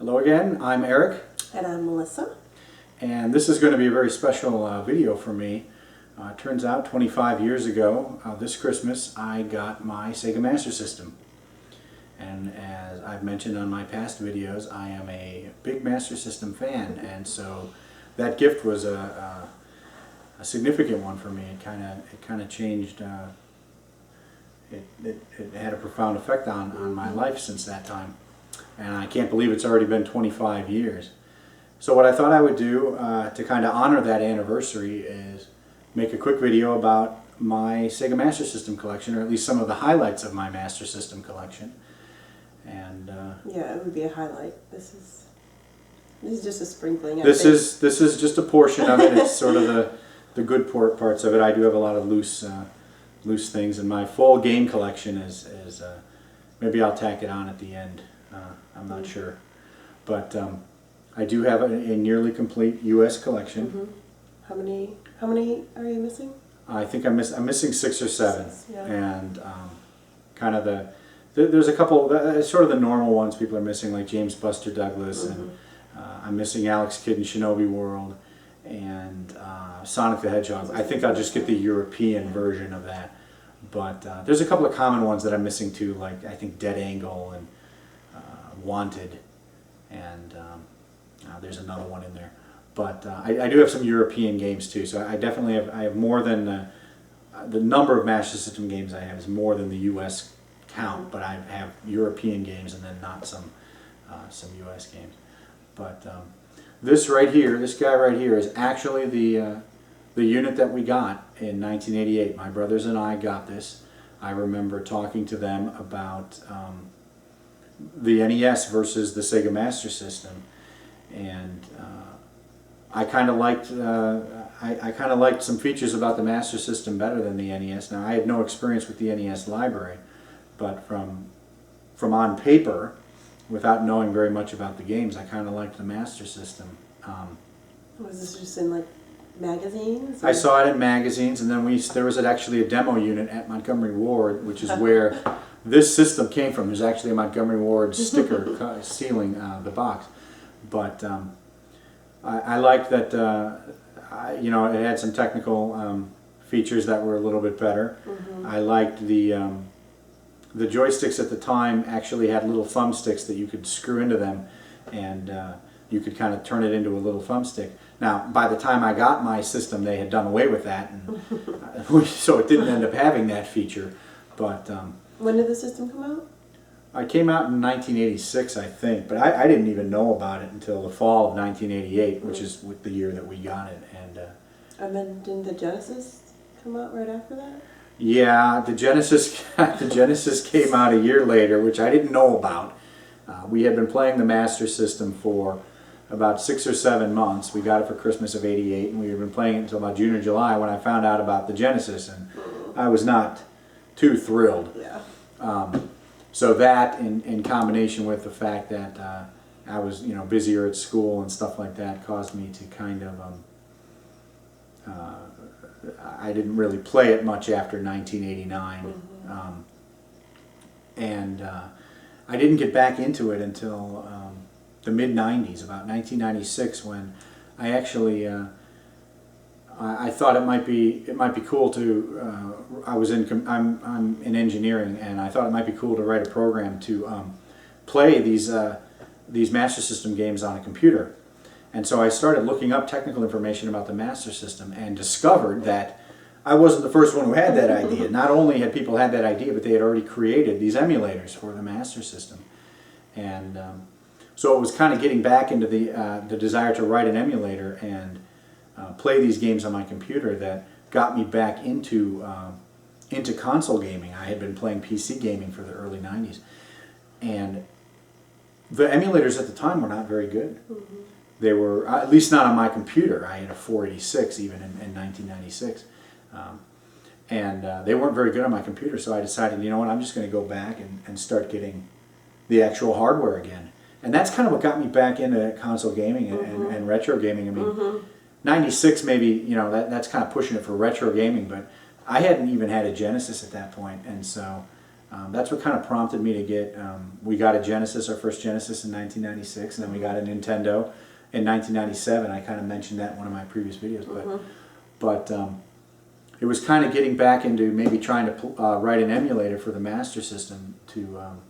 Hello again, I'm Eric. And I'm Melissa. And this is going to be a very special video for me. It turns out 25 years ago, this Christmas, I got my Sega Master System. And as I've mentioned on my past videos, I am a big Master System fan, and so that gift was a significant one for me. It kind of changed. It had a profound effect on my life since that time. And I can't believe it's already been 25 years. So what I thought I would do to kind of honor that anniversary is make a quick video about my Sega Master System collection, or at least some of the highlights of my Master System collection. And yeah, it would be a highlight. This is just a sprinkling. This is just a portion of it. It's sort of the good parts of it. I do have a lot of loose things, and my full game collection is maybe I'll tack it on at the end. I'm not sure, but I do have a nearly complete U.S. collection. Mm-hmm. How many are you missing? I think I'm missing 6 or 7, yeah. And kind of there's a couple sort of the normal ones people are missing, like James Buster Douglas, and I'm missing Alex Kidd in Shinobi World, and Sonic the Hedgehog. I think I'll just get the European version of that. But there's a couple of common ones that I'm missing too, like I think Dead Angle and Wanted, and there's another one in there. But I do have some European games too, so I definitely have more than the number of Master System games I have is more than the U.S. count, but I have European games and then not some U.S. games. But this right here, this guy right here, is actually the unit that we got in 1988. My brothers and I got this. I remember talking to them about the NES versus the Sega Master System, and I kind of liked some features about the Master System better than the NES. Now I had no experience with the NES library, but from on paper, without knowing very much about the games, I kind of liked the Master System. Was this just in like magazines? I saw it in magazines, and then there was actually a demo unit at Montgomery Ward, which is where this system came from. There's actually a Montgomery Ward sticker sealing the box. But I liked that, you know, it had some technical features that were a little bit better. I liked the joysticks at the time actually had little thumbsticks that you could screw into them, and you could kind of turn it into a little thumbstick. Now, by the time I got my system, they had done away with that, and so it didn't end up having that feature. But when did the system come out? It came out in 1986, I think, but I didn't even know about it until the fall of 1988, which is the year that we got it. And then didn't the Genesis come out right after that? Yeah, the Genesis came out a year later, which I didn't know about. We had been playing the Master System for about 6 or 7 months. We got it for Christmas of '88, and we had been playing it until about June or July when I found out about the Genesis, and I was not too thrilled. Yeah. So that, in combination with the fact that I was, you know, busier at school and stuff like that, caused me to kind of I didn't really play it much after 1989, and I didn't get back into it until the mid-90s, about 1996, when I actually I thought it might be cool to I'm in engineering, and I thought it might be cool to write a program to play these Master System games on a computer. And so I started looking up technical information about the Master System and discovered that I wasn't the first one who had that idea. Not only had people had that idea, but they had already created these emulators for the Master System. And so it was kind of getting back into the desire to write an emulator and play these games on my computer that got me back into console gaming. I had been playing PC gaming for the early 90s. And the emulators at the time were not very good. They were, at least not on my computer. I had a 486 even in 1996. And they weren't very good on my computer, so I decided, you know what, I'm just going to go back and start getting the actual hardware again. And that's kind of what got me back into console gaming and retro gaming. I mean, 96 maybe, you know, that's kind of pushing it for retro gaming, but I hadn't even had a Genesis at that point, and so That's what kind of prompted me to get, we got a Genesis, our first Genesis in 1996, and then we got a Nintendo in 1997. I kind of mentioned that in one of my previous videos, but it was kind of getting back into maybe trying to write an emulator for the Master System to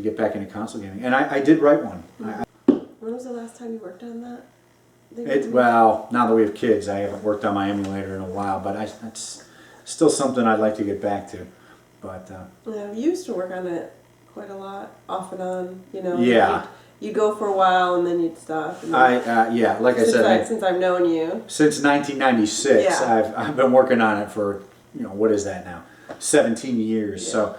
get back into console gaming, and I did write one. When was the last time you worked on that? Well, now that we have kids, I haven't worked on my emulator in a while, but it's still something I'd like to get back to. But yeah, you used to work on it quite a lot, off and on. You know. Yeah. You'd go for a while and then you'd stop. And yeah, like I said, since I've known you. Since 1996, Yeah. I've been working on it for, what is that now? 17 years. Yeah. So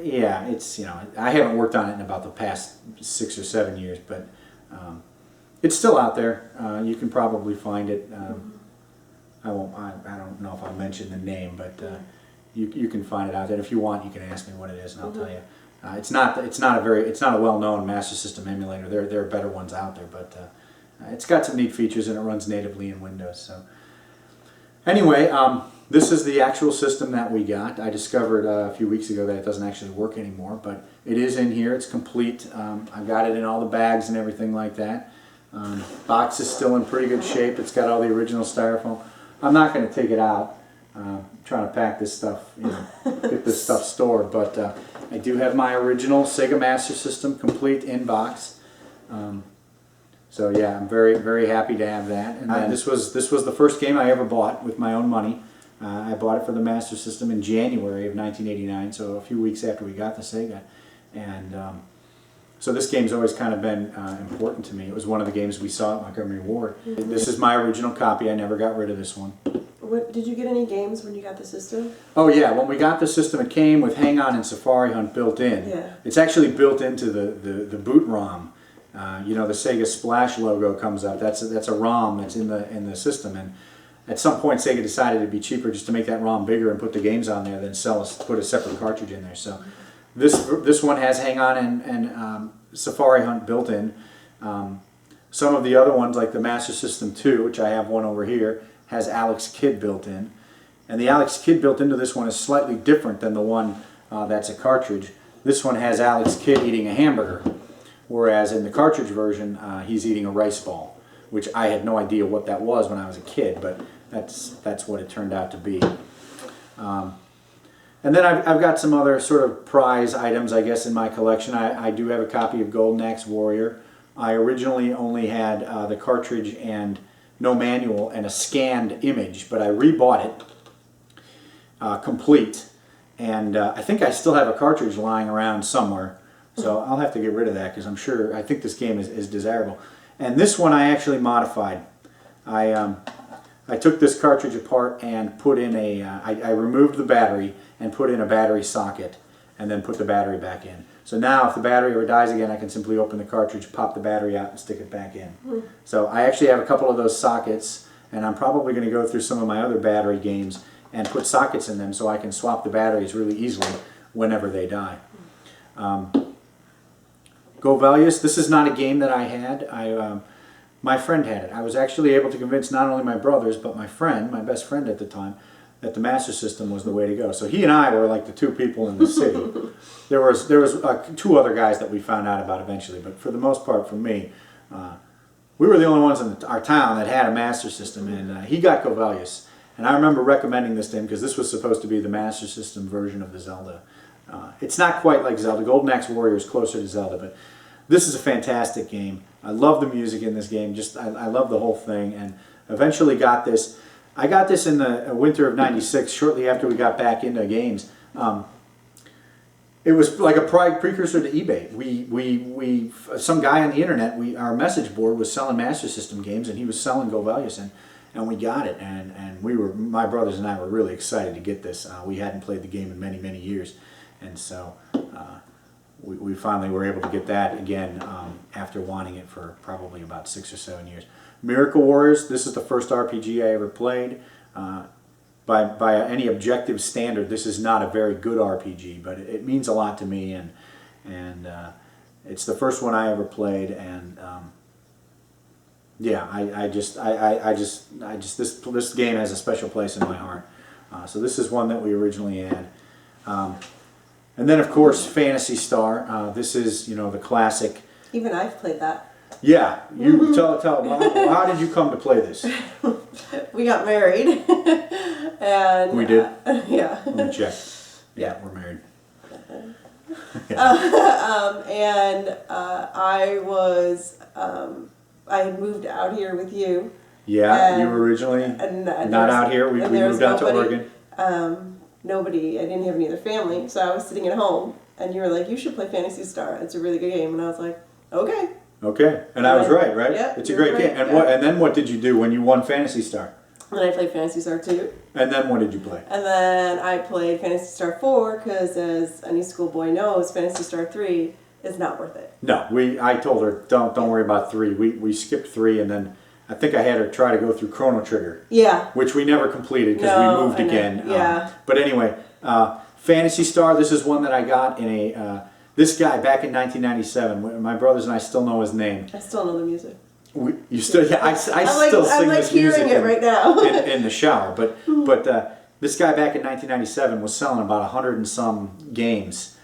yeah, it's I haven't worked on it in about the past 6 or 7 years, but it's still out there. You can probably find it. I don't know if I'll mention the name, but you can find it out there. If you want, you can ask me what it is, and I'll tell you. It's not a well-known Master System emulator. There are better ones out there, but it's got some neat features, and it runs natively in Windows. So anyway, this is the actual system that we got. I discovered a few weeks ago that it doesn't actually work anymore, but it is in here. It's complete. I've got it in all the bags and everything like that. Box is still in pretty good shape. It's got all the original styrofoam. I'm not going to take it out. I'm trying to pack this stuff, get this stuff stored, but I do have my original Sega Master System complete in box. So yeah, I'm very, very happy to have that. And this was the first game I ever bought with my own money. I bought it for the Master System in January of 1989, so a few weeks after we got the Sega. And so this game's always kind of been important to me. It was one of the games we saw at Montgomery Ward. This is my original copy. I never got rid of this one. Did you get any games when you got the system? Oh yeah, when we got the system, it came with Hang On and Safari Hunt built in. Yeah. It's actually built into the boot ROM. The Sega Splash logo comes up. That's a ROM that's in the system, and at some point Sega decided it'd be cheaper just to make that ROM bigger and put the games on there than put a separate cartridge in there. So this one has Hang On and Safari Hunt built in. Some of the other ones, like the Master System 2, which I have one over here, has Alex Kidd built in. And the Alex Kidd built into this one is slightly different than the one that's a cartridge. This one has Alex Kidd eating a hamburger, whereas in the cartridge version he's eating a rice ball, which I had no idea what that was when I was a kid, but that's what it turned out to be. And then I've got some other sort of prize items, I guess, in my collection. I do have a copy of Golden Axe Warrior. I originally only had the cartridge and no manual and a scanned image, but I rebought it complete, and I think I still have a cartridge lying around somewhere, so I'll have to get rid of that because I think this game is desirable. And this one I actually modified. I took this cartridge apart and put in I removed the battery and put in a battery socket and then put the battery back in. So now if the battery ever dies again, I can simply open the cartridge, pop the battery out, and stick it back in. So I actually have a couple of those sockets, and I'm probably going to go through some of my other battery games and put sockets in them so I can swap the batteries really easily whenever they die. Govelius, this is not a game that I had. My friend had it. I was actually able to convince not only my brothers, but my friend, my best friend at the time, that the Master System was the way to go. So he and I were like the two people in the city. There was two other guys that we found out about eventually, but for the most part, for me, we were the only ones in our town that had a Master System, and he got Govelius. And I remember recommending this to him because this was supposed to be the Master System version of the Zelda. It's not quite like Zelda. Golden Axe Warrior is closer to Zelda, but this is a fantastic game. I love the music in this game. I love the whole thing, and eventually got this. I got this in the winter of '96, shortly after we got back into games. It was like a precursor to eBay. Some guy on the internet, our message board was selling Master System games, and he was selling Govelius, and we got it. And my brothers and I were really excited to get this. We hadn't played the game in many, many years, and so we finally were able to get that again after wanting it for probably about 6 or 7 years. Miracle Warriors, this is the first RPG I ever played. By any objective standard, this is not a very good RPG, but it means a lot to me, and it's the first one I ever played, and yeah, this game has a special place in my heart. So this is one that we originally had. And then, of course, Phantasy Star. This is, you know, the classic. Even I've played that. Yeah, you tell. How did you come to play this? We got married, and We did. Yeah. Let me check. Yeah, we're married. I had moved out here with you. Yeah, you were originally and not out here. We moved out to Oregon. Nobody. I didn't have any other family, so I was sitting at home, and you were like, "You should play Phantasy Star. It's a really good game." And I was like, "Okay." Okay, and I was right, right? Yeah, it's a great game. And yeah. And then what did you do when you won Phantasy Star? And then I played Phantasy Star 2. And then what did you play? And then I played Phantasy Star 4 because, as any schoolboy knows, Phantasy Star 3 is not worth it. No, I told her don't worry about 3. We skipped 3, and then I think I had her try to go through Chrono Trigger. Yeah. Which we never completed because we moved again. Yeah. But anyway, Phantasy Star. This is one that I got in a. This guy back in 1997. My brothers and I still know his name. I still know the music. You still? Yeah, I still sing this music. I'm like hearing it right now in the shower. But this guy back in 1997 was selling about 100 and some games,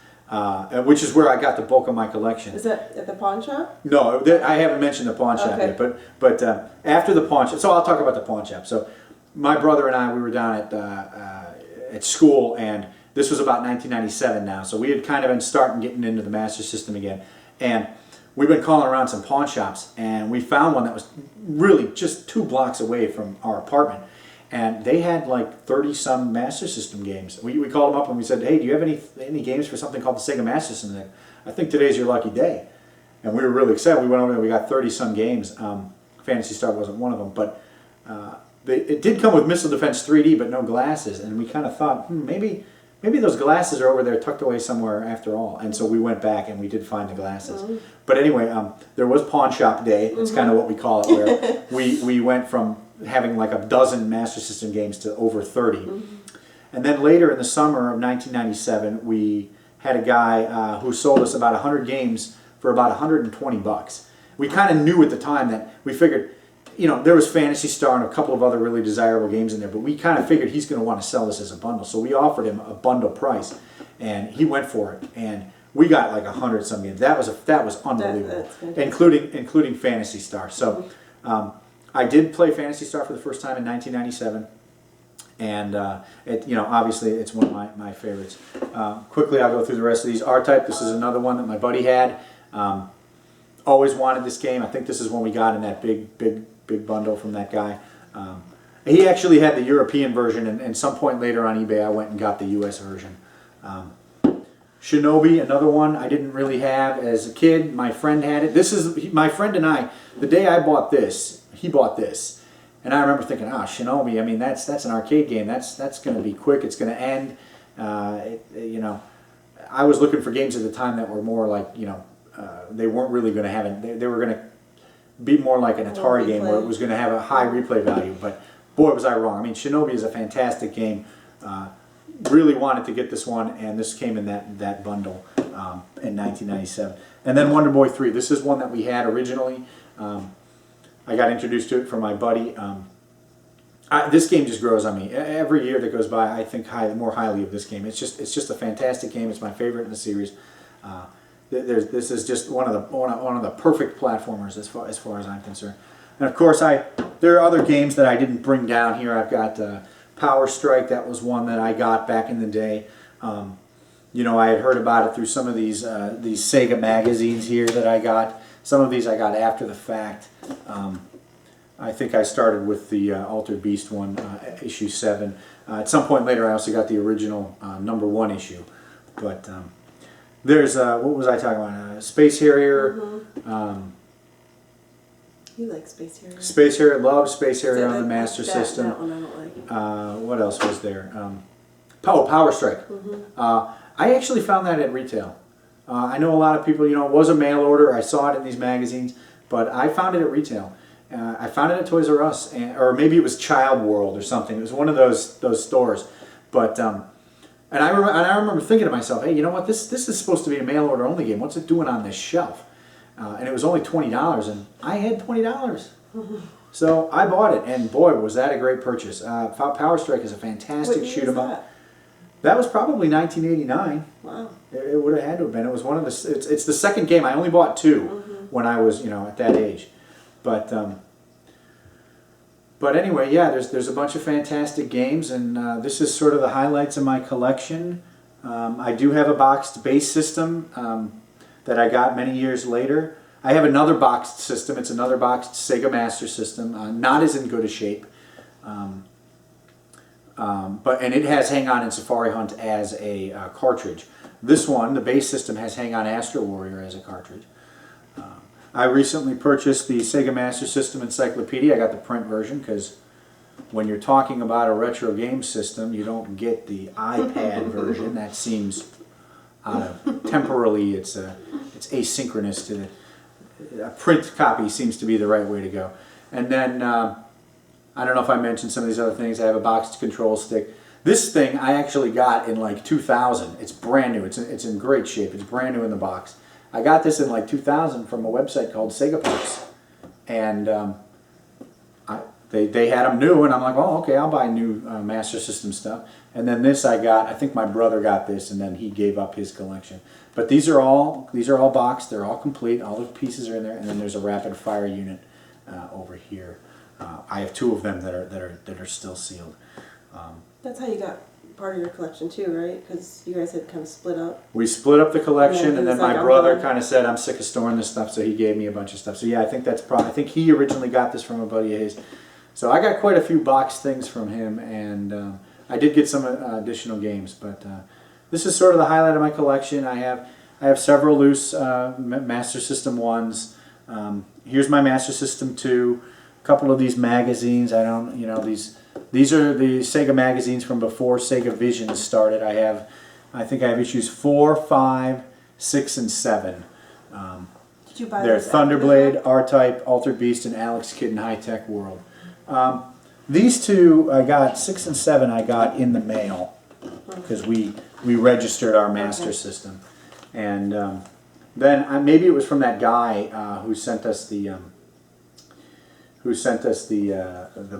which is where I got the bulk of my collection. Is that at the pawn shop? No, I haven't mentioned the pawn shop yet. But after the pawn shop, so I'll talk about the pawn shop. So my brother and I, we were down at school, and this was about 1997 now. So we had kind of been starting getting into the Master System again, and we've been calling around some pawn shops, and we found one that was really just 2 blocks away from our apartment. And they had like 30-some Master System games. We called them up and we said, "Hey, do you have any games for something called the Sega Master System?" And I think today's your lucky day. And we were really excited. We went over there, we got 30-some games. Phantasy Star wasn't one of them, but it did come with Missile Defense 3D, but no glasses. And we kind of thought, maybe those glasses are over there tucked away somewhere after all. And so we went back and we did find the glasses. Mm-hmm. But anyway, there was Pawn Shop Day. That's kind of what we call it, where we went from having like a dozen Master System games to over 30. Mm-hmm. And then later in the summer of 1997, we had a guy who sold us about 100 games for about $120. We kind of knew at the time that we figured, you know, there was Phantasy Star and a couple of other really desirable games in there, but we kind of figured he's going to want to sell this as a bundle. So we offered him a bundle price, and he went for it. And we got like 100-some games. That was unbelievable, including Phantasy Star. So I did play Phantasy Star for the first time in 1997, and obviously it's one of my favorites. Quickly, I'll go through the rest of these. R-Type. This is another one that my buddy had. Always wanted this game. I think this is one we got in that big bundle from that guy. He actually had the European version, and some point later on eBay I went and got the US version. Shinobi, another one I didn't really have as a kid. My friend had it. My friend and I, the day I bought this, he bought this. And I remember thinking, Shinobi, I mean, that's an arcade game. That's going to be quick. It's going to end. I was looking for games at the time that were more like, they weren't really going to have it. They were going to be more like an Atari game where it was going to have a high replay value. But boy, was I wrong. I mean, Shinobi is a fantastic game. Really wanted to get this one, and this came in that bundle in 1997. And then Wonder Boy 3. This is one that we had originally. I got introduced to it from my buddy. This game just grows on me. Every year that goes by, I think more highly of this game. It's just a fantastic game. It's my favorite in the series. This is just one of the perfect platformers as far as I'm concerned. And of course, there are other games that I didn't bring down here. I've got Power Strike. That was one that I got back in the day. I had heard about it through some of these Sega magazines here that I got. Some of these I got after the fact. I think I started with the Altered Beast one, issue 7. At some point later, I also got the original #1 issue. But there's what was I talking about? Space Harrier. Mm-hmm. You like Space Harrier? Space Harrier, love Space Harrier on the Master System. That one I don't like. What else was there? Power Strike. Mm-hmm. I actually found that at retail. I know a lot of people, it was a mail order. I saw it in these magazines, but I found it at retail. I found it at Toys R Us, or maybe it was Child World or something. It was one of those stores. But and I remember thinking to myself, hey, you know what? This is supposed to be a mail order only game. What's it doing on this shelf? And it was only $20, and I had $20. So I bought it, and boy, was that a great purchase. Power Strike is a fantastic shoot 'em up. That was probably 1989. Wow. It would have had to have been. It was one of the. It's the second game. I only bought two when I was at that age, but anyway, yeah. There's a bunch of fantastic games, and this is sort of the highlights of my collection. I do have a boxed base system that I got many years later. I have another boxed system. It's another boxed Sega Master System, not as in good a shape. And it has Hang On and Safari Hunt as a cartridge. This one, the base system, has Hang On Astro Warrior as a cartridge. I recently purchased the Sega Master System Encyclopedia. I got the print version because when you're talking about a retro game system, you don't get the iPad version. That seems temporarily it's asynchronous to a print copy seems to be the right way to go. And then I don't know if I mentioned some of these other things. I have a boxed control stick. This thing I actually got in like 2000. It's brand new. It's in great shape. It's brand new in the box. I got this in like 2000 from a website called Sega Parts, and they had them new, and I'm like, oh, okay, I'll buy new Master System stuff. And then this I got. I think my brother got this, and then he gave up his collection. But these are all boxed. They're all complete. All the pieces are in there, and then there's a rapid fire unit over here. I have two of them that are still sealed. That's how you got part of your collection too, right? Because you guys had kind of split up. We split up the collection, and then like, my brother kind of said, "I'm sick of storing this stuff," so he gave me a bunch of stuff. So yeah, I think that's probably. I think he originally got this from a buddy of his. So I got quite a few boxed things from him, and I did get some additional games. But this is sort of the highlight of my collection. I have several loose Master System 1s. Here's my Master System 2. A couple of these magazines. These are the Sega magazines from before Sega Vision started. I think I have issues 4, 5, 6, and 7. Did you buy they're those Thunderblade, R-Type, Altered Beast, and Alex Kidd in High Tech World. These two I got, 6 and 7 I got in the mail because we registered our Master System. And then maybe it was from that guy who sent us the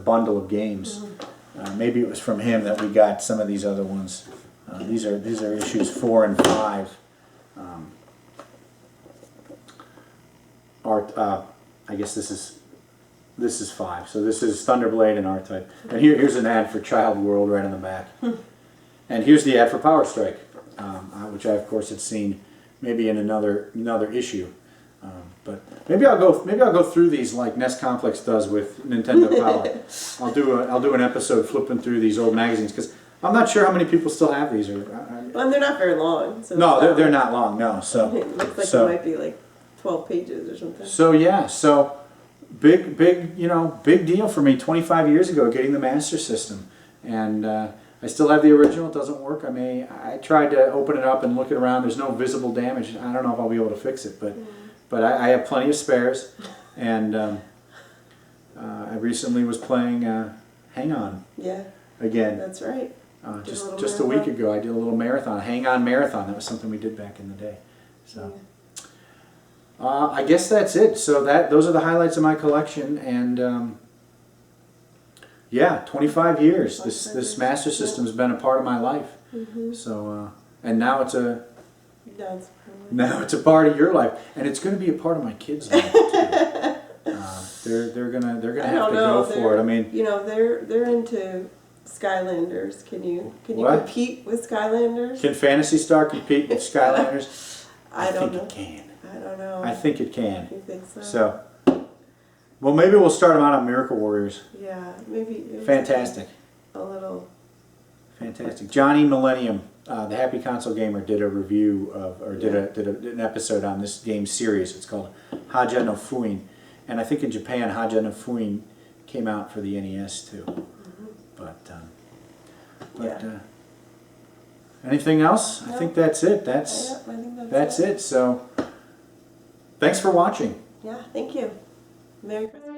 bundle of games. Maybe it was from him that we got some of these other ones. These are issues 4 and 5. I guess this is 5. So this is Thunderblade and R-Type. And here's an ad for Child World right on the back. And here's the ad for Power Strike, which I of course had seen maybe in another issue. But maybe I'll go through these like Nest Complex does with Nintendo Power. I'll do an episode flipping through these old magazines because I'm not sure how many people still have these. Well, they're not very long. So no, they're not long. No, so it looks like it might be like 12 pages or something. So yeah, so big deal for me. 25 years ago, getting the Master System, and I still have the original. It doesn't work. I tried to open it up and look it around. There's no visible damage. I don't know if I'll be able to fix it, but I have plenty of spares, and I recently was playing Hang On. Yeah. Again. That's right. Just a week ago, I did a little marathon, Hang On Marathon. That was something we did back in the day. So. Yeah. I guess that's it. So those are the highlights of my collection, and yeah, 25 years. This Master System's been a part of my life. So and now it's a part of your life, and it's going to be a part of my kids' life too. They're gonna have to go for it. I mean, they're into Skylanders. Can you compete with Skylanders? Can Phantasy Star compete with Skylanders? I don't know. It can. I don't know. I think it can. You think so? So, well, maybe we'll start them out on Miracle Warriors. Yeah, maybe. Fantastic. A little. Fantastic. Johnny Millennium, the Happy Console Gamer, did a review of, or did an episode on this game series. It's called Haja no Fuin, and I think in Japan Haja no Fuin came out for the NES too. Anything else? No. I think that's it. That's it. So, thanks for watching. Yeah, thank you. Merry Christmas.